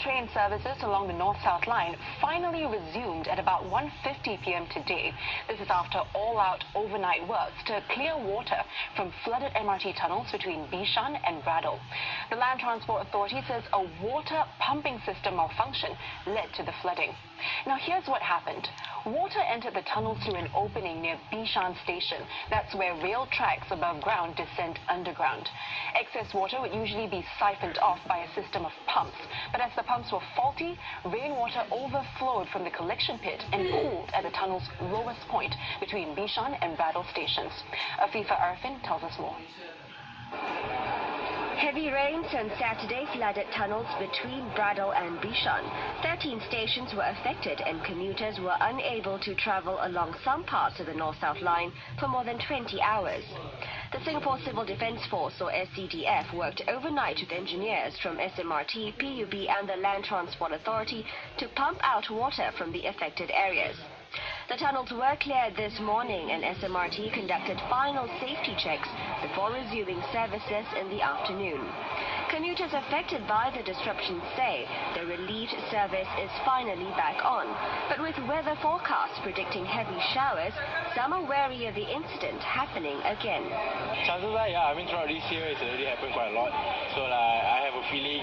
train services along the north-south line finally resumed at about 1:50 p.m. today. This is after all-out overnight works to clear water from flooded MRT tunnels between Bishan and Braddell. The Land Transport Authority says a water pumping system malfunction led to the flooding. Now here's what happened. Water entered the tunnels through an opening near Bishan station. That's where rail tracks above ground descend underground. Excess water would usually be siphoned off by a system of pumps, but as the pumps were faulty, rainwater overflowed from the collection pit and pooled at the tunnel's lowest point between Bishan and Braddell stations. Afifa Arfin tells us more. Heavy rains on Saturday flooded tunnels between Braddell and Bishan. 13 stations were affected and commuters were unable to travel along some parts of the north-south line for more than 20 hours. The Singapore Civil Defence Force, or SCDF, worked overnight with engineers from SMRT, PUB and the Land Transport Authority to pump out water from the affected areas. The tunnels were cleared this morning and SMRT conducted final safety checks before resuming services in the afternoon. Commuters affected by the disruption say the relieved service is finally back on, but with weather forecasts predicting heavy showers, some are wary of the incident happening again. Chances are, yeah, throughout this year it's already happened quite a lot, so I have a feeling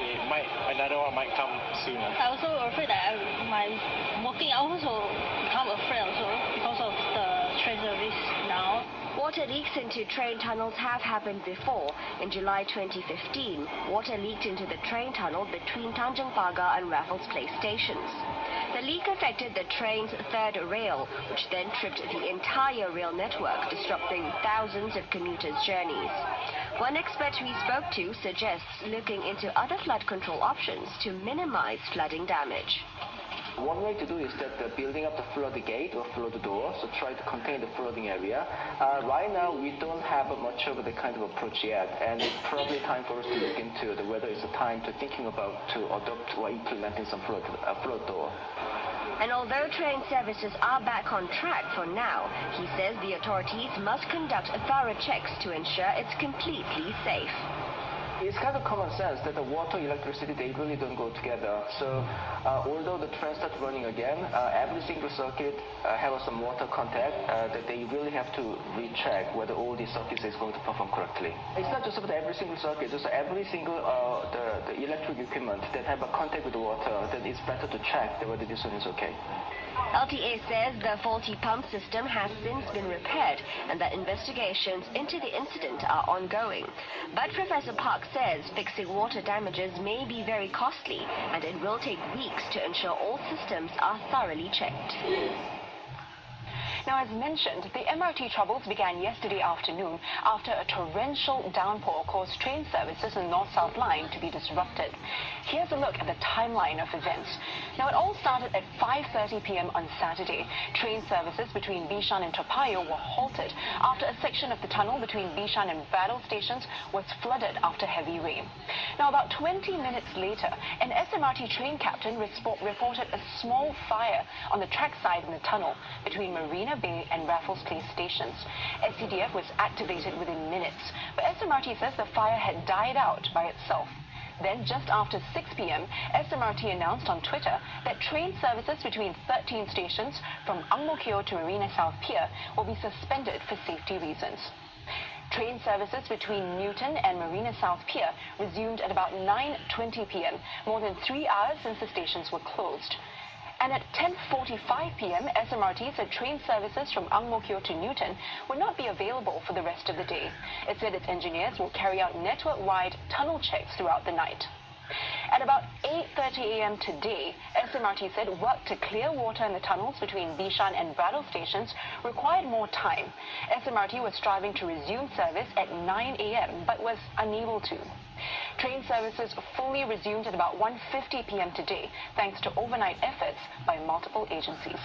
another one might come soon. I'm also afraid that my working hours will become afraid also because of the train service now. Water leaks into train tunnels have happened before. In July 2015, water leaked into the train tunnel between Tanjung Pagar and Raffles Place stations. The leak affected the train's third rail, which then tripped the entire rail network, disrupting thousands of commuters' journeys. One expert we spoke to suggests looking into other flood control options to minimize flooding damage. One way to do is that building up the flood gate or flood door, so try to contain the flooding area. Right now, we don't have much of the kind of approach yet, and it's probably time for us to look into whether it's a time to thinking about to adopt or implementing some flood door. And although train services are back on track for now, he says the authorities must conduct thorough checks to ensure it's completely safe. It's kind of common sense that the water and electricity, they really don't go together. So although the train starts running again, every single circuit have some water contact that they really have to recheck whether all these circuits is going to perform correctly. It's not just about every single circuit, just every single the electric equipment that have a contact with the water, that it's better to check whether this one is okay. LTA says the faulty pump system has since been repaired and that investigations into the incident are ongoing. But Professor Park says fixing water damages may be very costly and it will take weeks to ensure all systems are thoroughly checked. Now, as mentioned, the MRT troubles began yesterday afternoon after a torrential downpour caused train services in the north-south line to be disrupted. Here's a look at the timeline of events. Now, it all started at 5:30 p.m. on Saturday. Train services between Bishan and Toa Payoh were halted after a section of the tunnel between Bishan and Braddell stations was flooded after heavy rain. Now, about 20 minutes later, an SMRT train captain reported a small fire on the trackside in the tunnel between Marina Bay and Raffles Place stations. SCDF was activated within minutes, but SMRT says the fire had died out by itself. Then, just after 6 p.m., SMRT announced on Twitter that train services between 13 stations from Ang Mo Kio to Marina South Pier will be suspended for safety reasons. Train services between Newton and Marina South Pier resumed at about 9:20 p.m., more than 3 hours since the stations were closed. And at 10:45 p.m., SMRT said train services from Ang Mo Kio to Newton would not be available for the rest of the day. It said its engineers will carry out network-wide tunnel checks throughout the night. At about 8:30 a.m. today, SMRT said work to clear water in the tunnels between Bishan and Braddell stations required more time. SMRT was striving to resume service at 9 a.m. but was unable to. Train services fully resumed at about 1:50 p.m. today, thanks to overnight efforts by multiple agencies.